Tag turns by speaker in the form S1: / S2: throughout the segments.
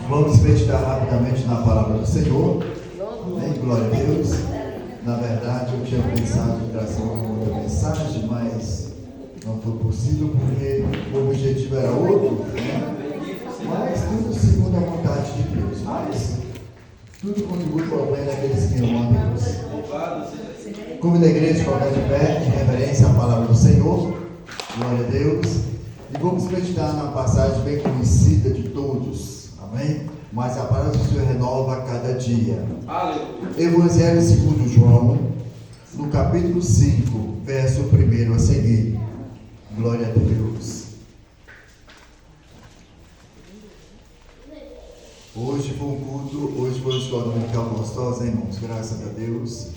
S1: Vamos meditar rapidamente na palavra do Senhor. Amém? Glória a Deus. Na verdade, eu tinha pensado em trazer uma outra mensagem, mas não foi possível porque o objetivo era outro, né? Mas tudo segundo a vontade de Deus. Mas tudo contribui para o bem daqueles que amam a Deus. Convido a igreja a colocar de pé em reverência à palavra do Senhor. Glória a Deus. E vamos meditar na passagem bem conhecida de todos. Amém? Mas a palavra do Senhor renova a cada dia. Evangelho segundo João, no capítulo 5, verso 1 a seguir. Glória a Deus. Hoje foi um culto, hoje foi uma escola dominical gostosa, irmãos. Graças a Deus.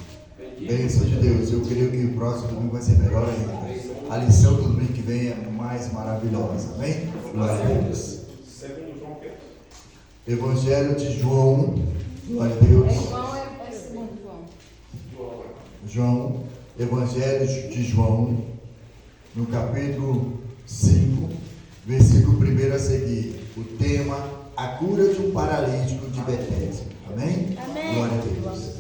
S1: Bênção de Deus. Eu creio que o próximo domingo vai ser melhor ainda. A lição do domingo que vem é mais maravilhosa. Amém? Glória a Deus. Evangelho de João. Glória a Deus. João. Evangelho de João, no capítulo 5, versículo 1 a seguir. O tema: a cura de um paralítico de Betesda. Amém? Amém. Glória a Deus.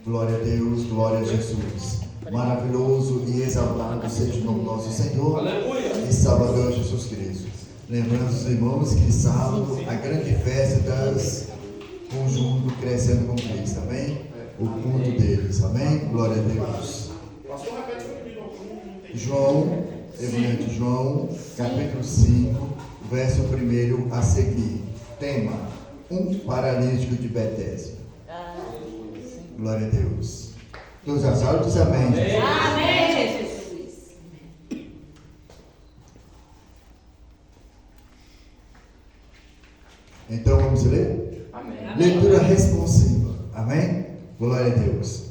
S1: Glória a Deus, glória a Jesus. Maravilhoso e exaltado seja o nome do nosso Senhor. Aleluia. E Salvador Jesus Cristo. Lembrando os irmãos que sábado, a grande festa das conjunto crescendo com Cristo. Amém? O culto deles. Amém? Glória a Deus. João, Evangelho de João, capítulo 5, verso 1 a seguir. Tema: um paralítico de Betesda. Glória a Deus. Todos as horas diz amém.
S2: Amém, Jesus.
S1: Então vamos ler?
S3: Amém.
S1: Leitura responsiva. Amém? Glória a Deus.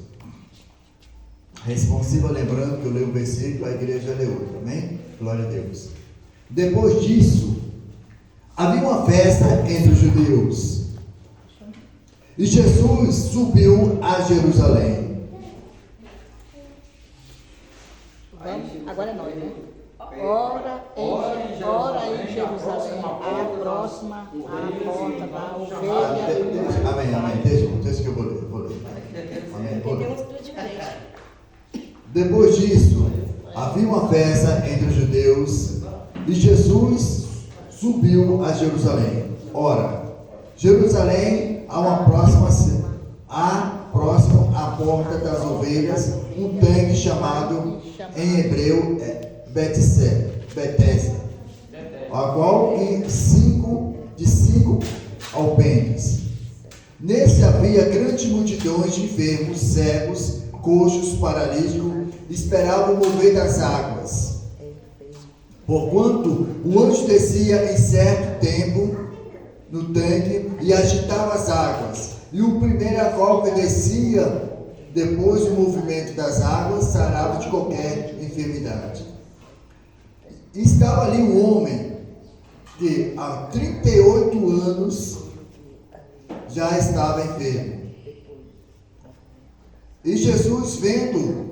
S1: Responsiva, lembrando que eu leio o versículo, a igreja lê outro. Amém? Glória a Deus. Depois disso, havia uma festa entre os judeus. E Jesus subiu a Jerusalém.
S2: Agora é nós, né? Ora em Jerusalém, a próxima, a porta da ovelha.
S1: Amém. Deixa que eu vou ler. Amém. Vou ler. Depois disso, havia uma festa entre os judeus e Jesus subiu a Jerusalém. Ora, Jerusalém há próximo à porta das ovelhas, um tanque chamado em hebreu Betesda, a qual tem de cinco alpendres. Nesse havia grandes multidões de enfermos, cegos, coxos, paralíticos, esperavam o mover das águas. Porquanto o anjo descia em certo tempo no tanque e agitava as águas, e o primeiro qual que descia depois do movimento das águas sarava de qualquer enfermidade. E estava ali um homem que há 38 anos já estava enfermo. E Jesus, vendo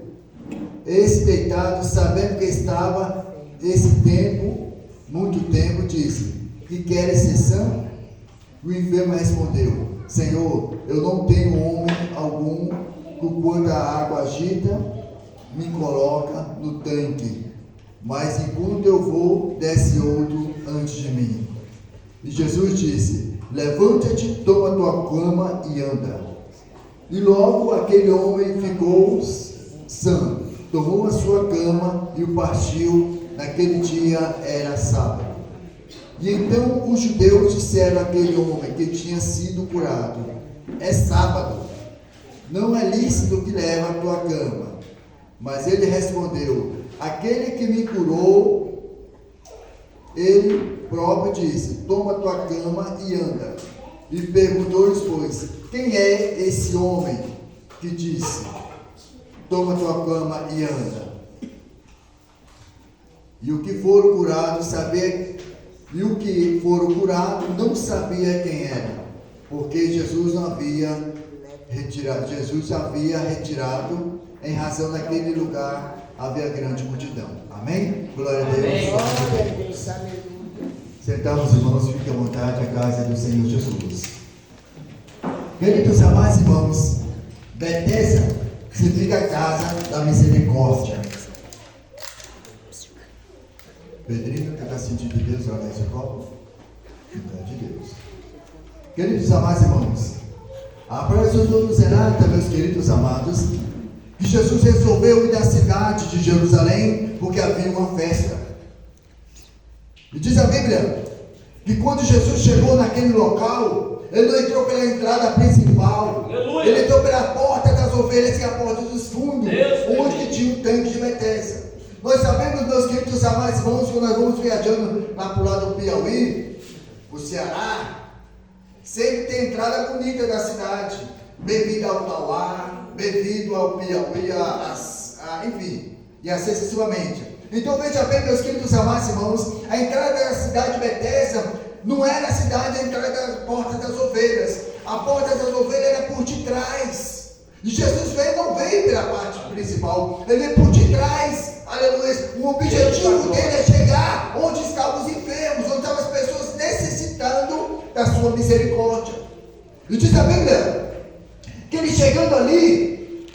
S1: esse deitado, sabendo que estava esse tempo, muito tempo, disse: que queres ser são? O enfermo respondeu: Senhor, eu não tenho homem algum que quando a água agita, me coloca no tanque, mas enquanto eu vou, desce outro antes de mim. E Jesus disse: levanta-te, toma tua cama e anda. E logo aquele homem ficou sã, tomou a sua cama e o partiu. Naquele dia era sábado. E então os judeus disseram àquele homem que tinha sido curado: é sábado, não é lícito que leve a tua cama. Mas ele respondeu: aquele que me curou, ele próprio disse: toma tua cama e anda. E perguntou-lhes, pois, quem é esse homem que disse: toma tua cama e anda? E o que foram curados não sabia quem era, porque Jesus havia retirado, em razão daquele lugar havia grande multidão. Amém? Glória a Deus.
S2: Glória a Deus, aleluia.
S1: Sentamos, irmãos, fique à vontade, a casa do Senhor Jesus. Queridos amados irmãos, Betesda significa casa da misericórdia. Pedrinho, está sentindo de Deus lá nesse copo? Não é de Deus. Queridos amados irmãos, a palavra de Deus nos relata, meus queridos amados, que Jesus resolveu ir da cidade de Jerusalém porque havia uma festa. E diz a Bíblia que quando Jesus chegou naquele local, ele não entrou pela entrada principal. Aleluia. Ele entrou pela porta das ovelhas, que é a porta dos fundos, onde que tinha um tanque de Betesda. Nós sabemos, meus queridos amados irmãos, que nós vamos viajando lá para o lado do Piauí, o Ceará, sempre tem entrada bonita da cidade, devido ao Tauá, devido ao Piauí, enfim, e assim sucessivamente. Então veja bem, meus queridos amados irmãos, a entrada da cidade de Betesda não era a cidade, a entrada da porta das ovelhas. A porta das ovelhas era por detrás. E Jesus não veio pela parte principal, ele veio por detrás. Aleluia. O objetivo dele é chegar onde estavam os enfermos, onde estavam as pessoas necessitando da sua misericórdia. E diz a Bíblia que ele chegando ali,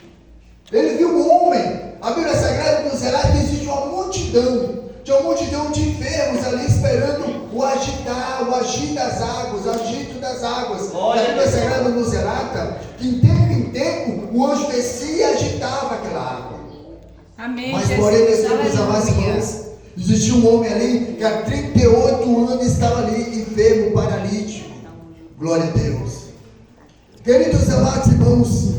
S1: ele viu um homem. A Bíblia Sagrada nos relata que existe uma multidão. Tinha uma multidão de enfermos ali esperando o agir das águas, o agito das águas. A Bíblia Sagrada nos relata que em tempo o anjo descia e agitava aquela água.
S3: Amém.
S1: Mas porém, meus queridos amados irmãos, existia um homem ali que há 38 anos estava ali, enfermo, paralítico. Glória a Deus. Queridos amados irmãos,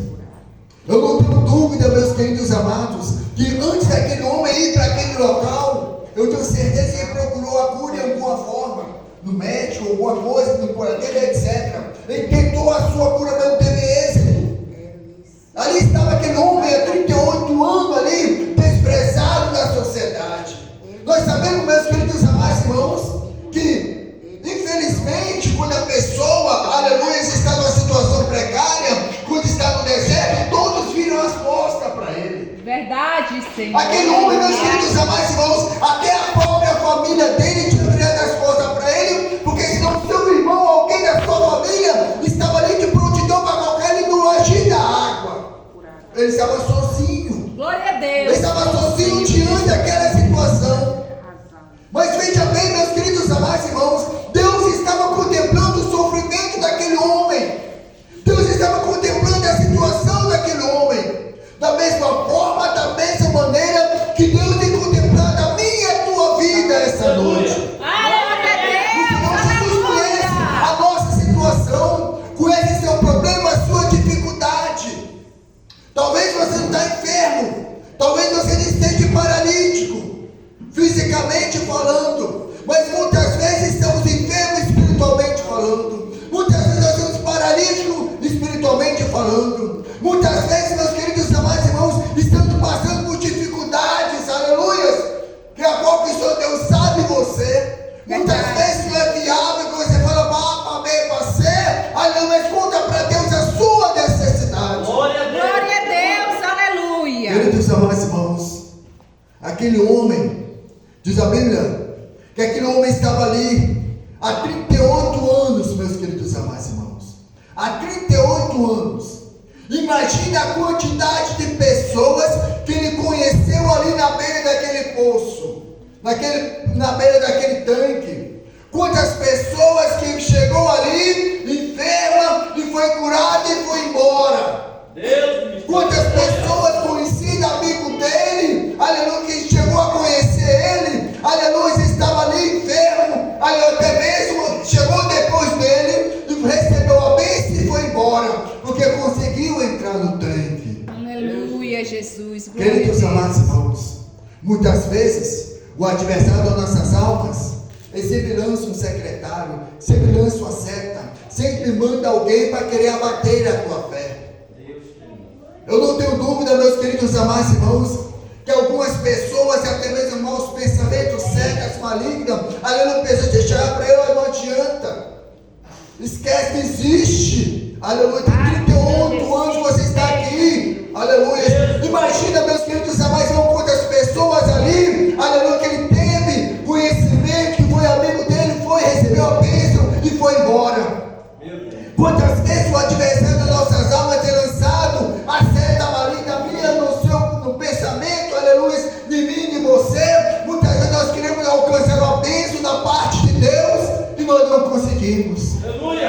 S1: eu não tenho dúvida, meus queridos amados, que antes daquele homem ir para aquele local, eu tenho certeza que ele procurou a cura de alguma forma, no médico, alguma coisa, no curadeiro, etc. Ele tentou a sua cura, mas não teve êxito. Ali estava aquele homem há 38 anos ali, desprezado da sociedade. Nós sabemos, meus queridos amados irmãos, que infelizmente quando a pessoa, aleluia, está numa situação precária, quando está no deserto, todos viram as costas para ele.
S3: Verdade, Senhor.
S1: Aquele homem, meus queridos amados irmãos, até a própria família dele tinha virado as costas para ele, porque senão seu irmão, alguém da sua família, estava ali de prontidão para colocar ele no agir da água. Ele estava sozinho.
S3: Glória a Deus.
S1: Ele estava sozinho diante daquela situação. Mas veja bem, meus queridos amados irmãos, Deus estava contemplando o sofrimento daquele homem. Deus estava contemplando a situação daquele homem. Da mesma forma, da mesma maneira que Deus tem contemplado a minha e a tua vida essa noite. Jesus conhece a nossa situação, conhece seu problema, a sua dificuldade. Talvez você não está enfermo, talvez você não esteja paralítico, fisicamente falando, mas muitas vezes estamos enfermos espiritualmente falando. Muitas vezes nós estamos paralíticos espiritualmente falando. Muitas vezes, meus queridos amados irmãos, estamos passando por dificuldades, aleluias, que a qual pessoa Deus sabe você. Muitas vezes não é viável que você fala para bem, para ser, aleluia, mas conta para Deus a sua necessidade.
S3: Glória a Deus, aleluia.
S1: Queridos amados irmãos, aquele homem, diz a Bíblia, que aquele homem estava ali há 38 anos, meus queridos amados irmãos. Há 38 anos. Imagina a quantidade de pessoas que ele conheceu ali na beira daquele poço, na beira daquele tanque. Quantas pessoas que chegou ali, enferma, e foi curada e foi embora. Quantas pessoas conhecidas, amigo dele, aleluia, que chegou a conhecer ele, aleluia, estava ali enfermo, aleluia, até mesmo chegou depois dele, e recebeu a bênção e foi embora, porque conseguiu entrar no tanque.
S3: Aleluia, Jesus. Glória
S1: Queridos
S3: a Deus.
S1: amados irmãos, muitas vezes o adversário das nossas almas, ele sempre lança um secretário, sempre lança uma seta, sempre manda alguém para querer abater a tua fé. Eu não tenho dúvida, meus queridos amados irmãos, que algumas pessoas, até mesmo maus pensamentos, setas, malignas, aleluia, pessoas deixar para eu, não adianta. Esquece que existe. Aleluia, tem 38 anos você está aqui. Aleluia. Imagina, meus queridos amados irmãos, quantas pessoas ali, aleluia, que ele teve conhecimento, que foi amigo dele, foi conseguimos.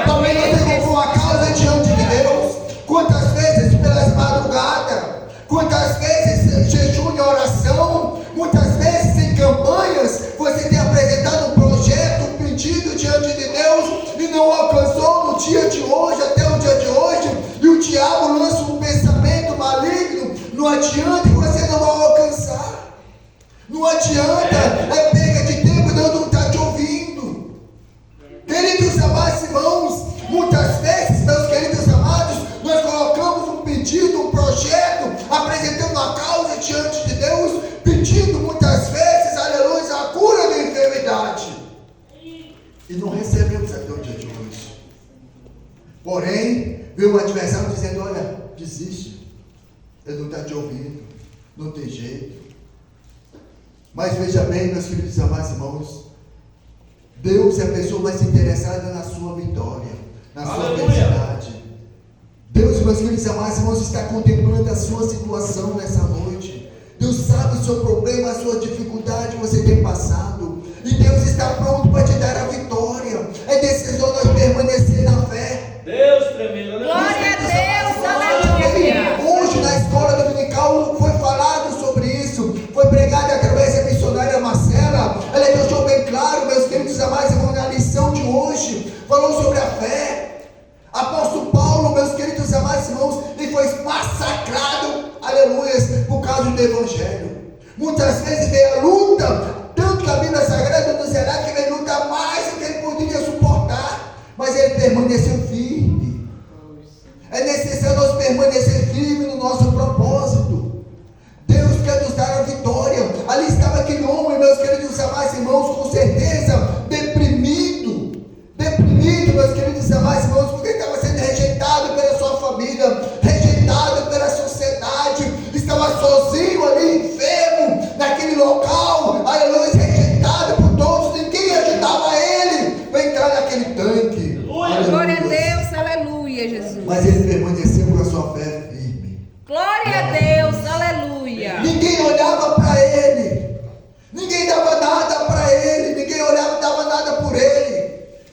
S1: Talvez você colocou uma causa diante de Deus. Quantas vezes pelas madrugadas, quantas vezes jejum e oração, muitas vezes em campanhas, você tem apresentado um projeto, um pedido diante de Deus e não alcançou no dia de hoje, até o dia de hoje, e o diabo lança um pensamento maligno, não adianta, você não vai alcançar. Não adianta, é perda de tempo, Deus não está te ouvindo. Queridos amados irmãos, muitas vezes, meus queridos amados, nós colocamos um pedido, um projeto, apresentando uma causa diante de Deus, pedindo muitas vezes, aleluia, a cura da enfermidade. E não recebemos até o dia de hoje. Porém, veio o adversário dizendo, olha, desiste. Ele não está te ouvindo, não tem jeito. Mas veja bem, meus queridos amados irmãos, Deus é a pessoa mais interessada na sua vitória, na sua felicidade. Deus, meus queridos amados irmãos, está contemplando a sua situação nessa noite. Deus sabe o seu problema, a sua dificuldade que você tem passado. E Deus está pronto para te dar a vitória. É decisão nós permanecer na fé.
S4: Deus tremendo.
S3: Glória a Deus, aleluia.
S1: Hoje na escola dominical foi falado sobre isso. Foi pregado através da missionária Marcela. Ela deixou bem claro, meus queridos amados irmãos, na lição de hoje. Falou sobre a fé. Apóstolo Paulo, meus queridos amados irmãos, ele foi massacrado, aleluia, por causa do Evangelho. Muitas vezes veio a luta, tanto que a Bíblia Sagrada nos dirá que veio lutar mais do que ele poderia suportar, mas ele permaneceu firme. É necessário nós permanecer firme no nosso propósito. Deus quer nos dar a vitória. Ali estava aquele homem, meus queridos amados irmãos, com certeza deprimido, meus queridos amados irmãos, porque estava sendo rejeitado pela sua família, rejeitado pela sociedade, estava sozinho ali, enfermo, naquele local, aleluia, rejeitado por todos, ninguém ajudava ele para entrar naquele tanque.
S3: Glória a Deus, aleluia, Jesus.
S1: Mas ele permaneceu com a sua fé firme.
S3: Glória a Deus, aleluia.
S1: Ninguém olhava para ele, ninguém dava nada para ele, ninguém olhava, dava nada por ele.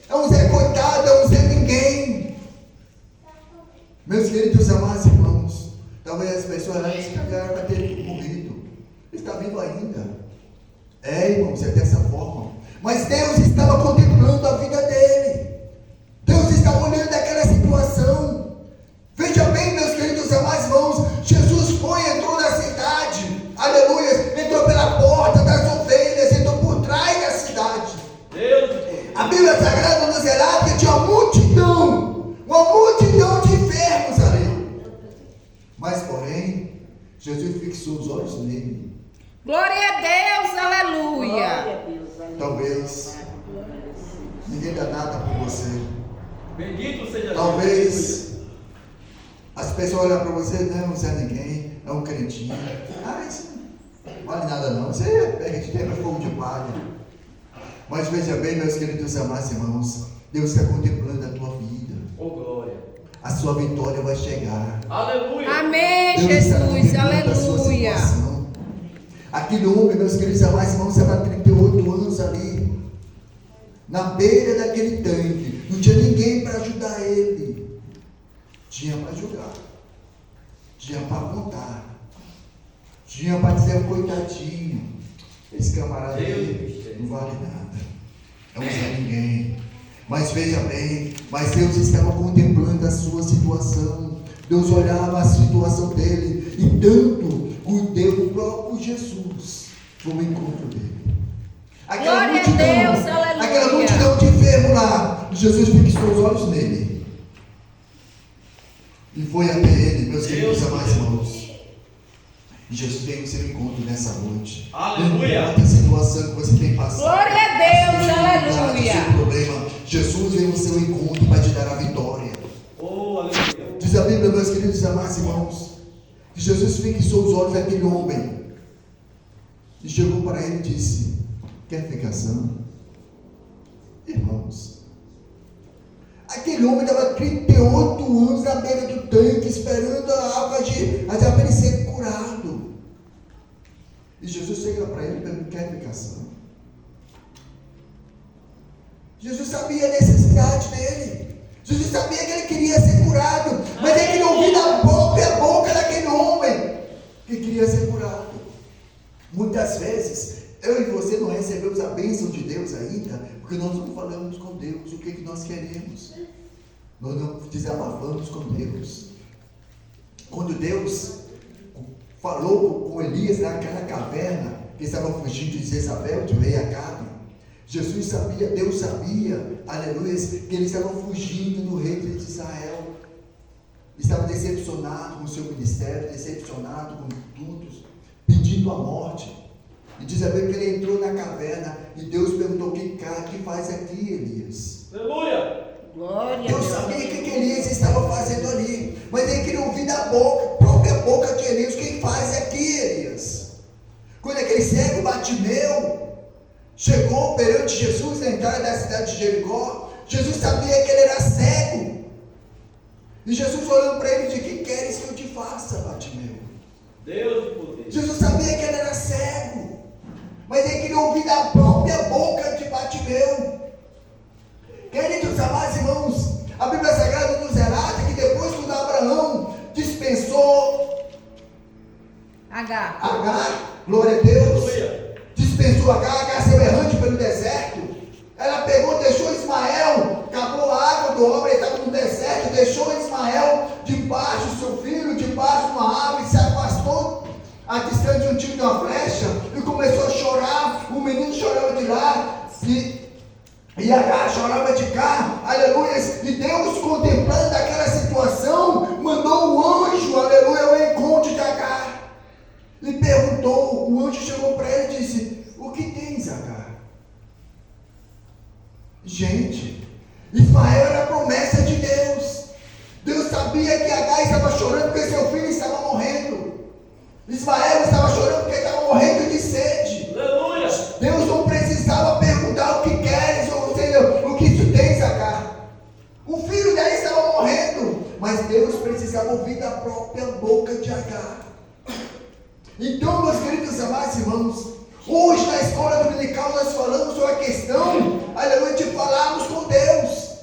S1: É um Zé coitado, é um Zé ninguém. Meus queridos amados irmãos, talvez as pessoas explicaram para ter morrido. Ele está vivo ainda. É, irmãos, é dessa forma. Mas Deus estava contemplando a vida dele. Deus estava olhando daquela situação. Veja bem, meus queridos amados irmãos, Jesus entrou na cidade, aleluia, entrou pela porta das ovelhas, entrou por trás da cidade. A Bíblia Sagrada nos relata que tinha uma multidão de enfermos ali. Mas, porém, Jesus fixou os olhos nele.
S3: Glória a Deus, aleluia.
S1: Talvez ninguém dá nada por você.
S4: Bendito seja
S1: Talvez as pessoas olham para você, não é ninguém, é um crentinho. Isso não vale nada não, você pega de tempo, é fogo de palha. Mas veja bem, meus queridos amados irmãos, Deus está contemplando a tua vida.
S4: Oh, glória.
S1: A sua vitória vai chegar.
S4: Aleluia.
S3: Amém,
S1: Deus está
S3: Jesus,
S1: contemplando a sua
S3: aleluia.
S1: situação. Aquele homem, meus queridos amados irmãos, estava há 38 anos ali, na beira daquele tanque. Não tinha ninguém para ajudar ele. Tinha para julgar, tinha para apontar, tinha para dizer coitadinho. Esse camarada aí não vale nada, é um Zé ninguém. Mas veja bem, mas Deus estava contemplando a sua situação. Deus olhava a situação dele e tanto o próprio Jesus foi ao encontro dele.
S3: Glória a Deus, aleluia.
S1: Aquela multidão de enfermo lá, Jesus fixou os olhos nele e foi até ele, meus queridos amados irmãos. E Jesus veio ao seu encontro nessa noite.
S4: Aleluia.
S1: Não importa a situação que você tem passado.
S3: Glória a Deus,
S1: dificuldade,
S3: aleluia.
S1: o seu problema. Jesus veio ao seu encontro para te dar a vitória.
S4: Oh, aleluia.
S1: Diz a Bíblia, meus queridos amados irmãos, que Jesus fixou os olhos daquele homem e chegou para ele e disse: quer ficar sã? Irmãos, aquele homem estava 38 anos na beira do tanque, esperando a água para ele ser curado. E Jesus chega para ele e pergunta: quer ficar sã? Jesus sabia a necessidade dele. Jesus sabia que ele queria ser curado, mas ele queria ouvir da própria boca daquele homem que queria ser curado. Muitas vezes, eu e você não recebemos a bênção de Deus ainda, porque nós não falamos com Deus o que nós queremos. Nós não desabafamos com Deus. Quando Deus falou com Elias naquela caverna, que estava fugindo de Jezabel, de rei Acabe, Jesus sabia, Deus sabia, aleluia, que eles estavam fugindo do rei de Israel. Estava decepcionado com o seu ministério, decepcionado com tudo, pedindo a morte. E diz a Bíblia que ele entrou na caverna e Deus perguntou: o que faz aqui, Elias?
S4: Aleluia!
S2: Glória
S1: Deus sabia o que Elias estava fazendo ali, mas ele queria ouvir da própria boca de Elias: o que faz aqui, Elias? Quando aquele cego Bartimeu chegou perante Jesus na entrada da cidade de Jericó, Jesus sabia que ele era cego. E Jesus olhando para ele disse: o que queres que eu te faça, Bartimeu?
S4: Deus de poder.
S1: Jesus sabia que ele era cego, mas ele queria ouvir da própria boca de Bartimeu. Queridos amados irmãos, a Bíblia Sagrada nos relata que depois que Abraão dispensou Agar, glória a Deus, dispensou Agar, seu errante pelo deserto, ela pegou, deixou Ismael, acabou a água do homem, ele estava no deserto, deixou Ismael debaixo do seu filho, debaixo de uma árvore, se afastou a distância de um tiro de uma flecha e começou a chorar. O menino chorava de lá e Agar chorava de cá, aleluia. E Deus, contemplando aquela situação, mandou um anjo, aleluia, ao encontro de Agar e perguntou. O anjo chegou para ele e disse: o que tens, Agar? Gente, Ismael era a promessa de Deus. Deus sabia que Agar estava chorando porque seu filho estava morrendo. Ismael estava chorando porque estava morrendo de sede.
S4: Aleluia!
S1: Deus não precisava perguntar: o que queres, ou seja, o que tu tens, Agar? O filho dela estava morrendo, mas Deus precisava ouvir da própria boca de Agar. Então, meus queridos amados irmãos, hoje na escola dominical nós falamos sobre a questão, aleluia, de falarmos com Deus.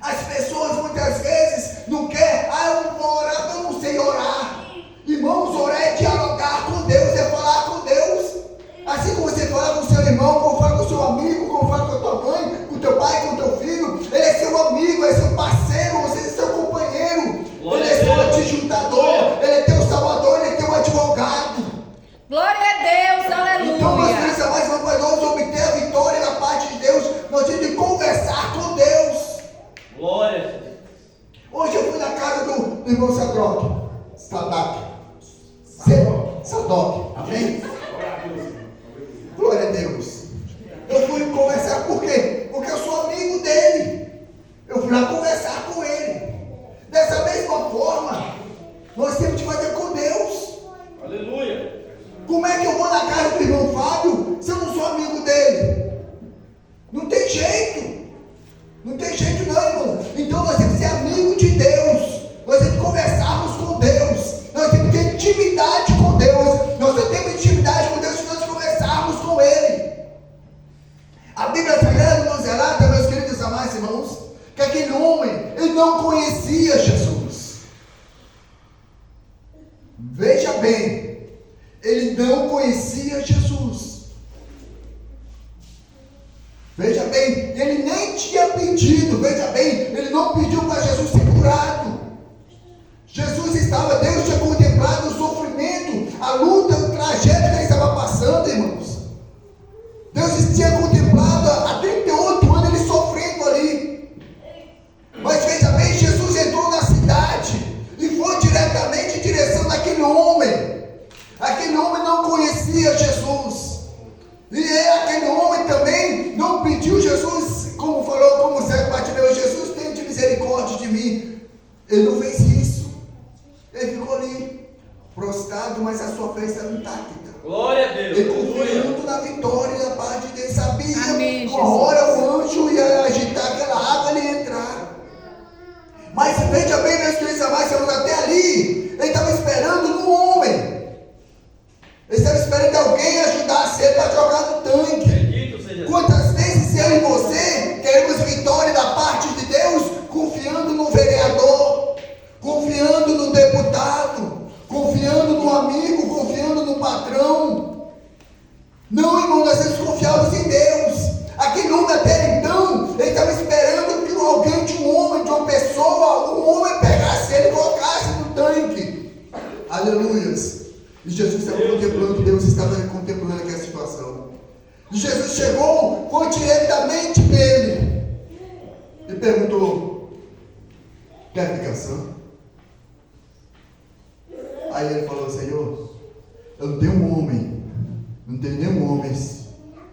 S1: As pessoas muitas vezes não querem: eu não vou orar, eu não sei orar. Irmãos, orar é dialogar com Deus, é falar com Deus. Assim como você fala com o seu irmão, como fala com o seu amigo, como fala com a tua mãe, com o teu pai, com o teu filho, ele é seu amigo, é seu parceiro, você é seu companheiro, ele é seu adjuntador, ele é teu salvador, ele é teu advogado.
S3: Glória a Deus, aleluia.
S1: Então, meus queridos amados, para nós obter a vitória da parte de Deus, nós temos que conversar com Deus.
S4: Glória.
S1: Hoje eu fui na casa do irmão Sadoc, amém? Glória a Deus. Eu fui conversar, por quê? Porque eu sou amigo dele. Eu fui lá conversar com ele. Dessa mesma forma, nós temos que fazer com Deus.
S4: Aleluia.
S1: Como é que eu vou na casa do irmão Fábio se eu não sou amigo dele? Não tem jeito. Não tem jeito não, irmão. Então nós temos que ser amigo de Deus. Nós temos que conversarmos com Deus. Nós temos que ter intimidade com Deus. Nós só temos intimidade com Deus se nós conversarmos com Ele. A Bíblia Sagrada nos relata, meus queridos amados irmãos, que aquele homem, ele não conhecia Jesus. Veja bem, ele não conhecia Jesus. Veja bem, ele nem tinha pedido, veja bem, ele não pediu para Jesus ser curado. Jesus estava, Deus tinha contemplado o sofrimento, a luta, o trajeto que ele estava passando, irmãos. Deus tinha contemplado há 38 anos ele sofrendo ali. Mas veja bem, Jesus entrou na cidade e foi diretamente em direção daquele homem. Aquele homem não conhecia Jesus. E aquele homem também não pediu Jesus, como falou, como o cego Bartimeu: Jesus, tenha misericórdia de mim. E Jesus estava contemplando, Deus estava contemplando aquela situação. E Jesus chegou, foi diretamente nele e perguntou: quer ficar sã? Aí ele falou: Senhor, eu não tenho um homem, não tenho nenhum homem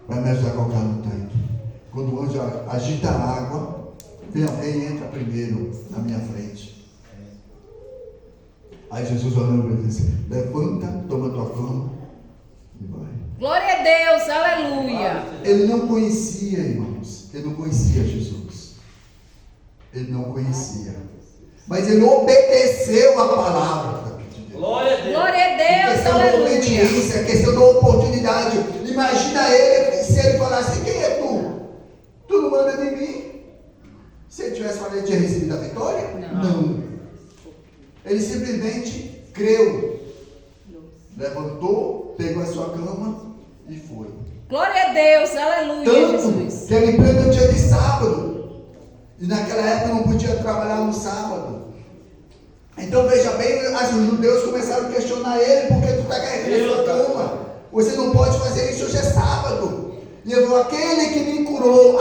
S1: para me ajudar a colocar no tanque. Quando o anjo agita a água, vem alguém e entra primeiro na minha frente. Aí Jesus olhando para ele disse: levanta, toma tua cama e vai.
S3: Glória a Deus, aleluia.
S1: Ele não conhecia, irmãos. Ele não conhecia Jesus. Ele não conhecia. Mas ele obedeceu a palavra de Deus.
S4: Glória a Deus.
S3: Glória a Deus,
S1: Questão da
S3: aleluia.
S1: obediência, questão da oportunidade. Imagina ele, se ele falasse: quem é tu? Tu não manda de mim. Se ele tivesse falado, ele tinha recebido a vitória? Não. Ele simplesmente creu. Levantou, pegou a sua cama e foi.
S3: Glória a Deus, aleluia,
S1: Tanto
S3: Jesus.
S1: que era em pleno dia de sábado. E naquela época não podia trabalhar no sábado. Então veja bem, os judeus começaram a questionar ele: por que tu está carregando a sua cama? Você não pode fazer isso, hoje é sábado. E ele falou: aquele que me curou,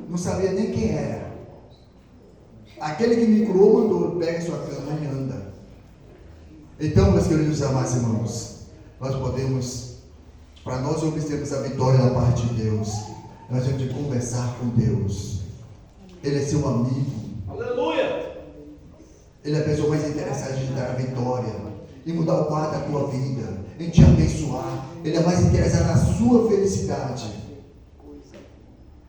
S1: não sabia nem quem era. Aquele que me curou mandou: pega sua cama e anda. Então, meus queridos amados irmãos, nós podemos, para nós obtermos a vitória da parte de Deus, nós temos que conversar com Deus. Ele é seu amigo.
S4: Aleluia.
S1: Ele é a pessoa mais interessada em dar a vitória, em mudar o quadro da tua vida, em te abençoar. Ele é mais interessado na sua felicidade.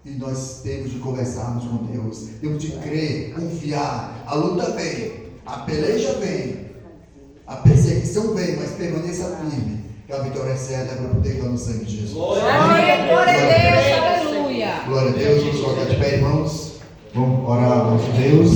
S1: E nós temos de conversarmos com Deus, temos de crer, confiar. A luta vem, a peleja vem, a perseguição vem, mas permaneça firme, que a vitória é certa para poder estar no sangue de Jesus.
S3: Glória a Deus, aleluia.
S1: Glória a Deus, vamos colocar de pé, irmãos. Vamos orar ao nosso Deus.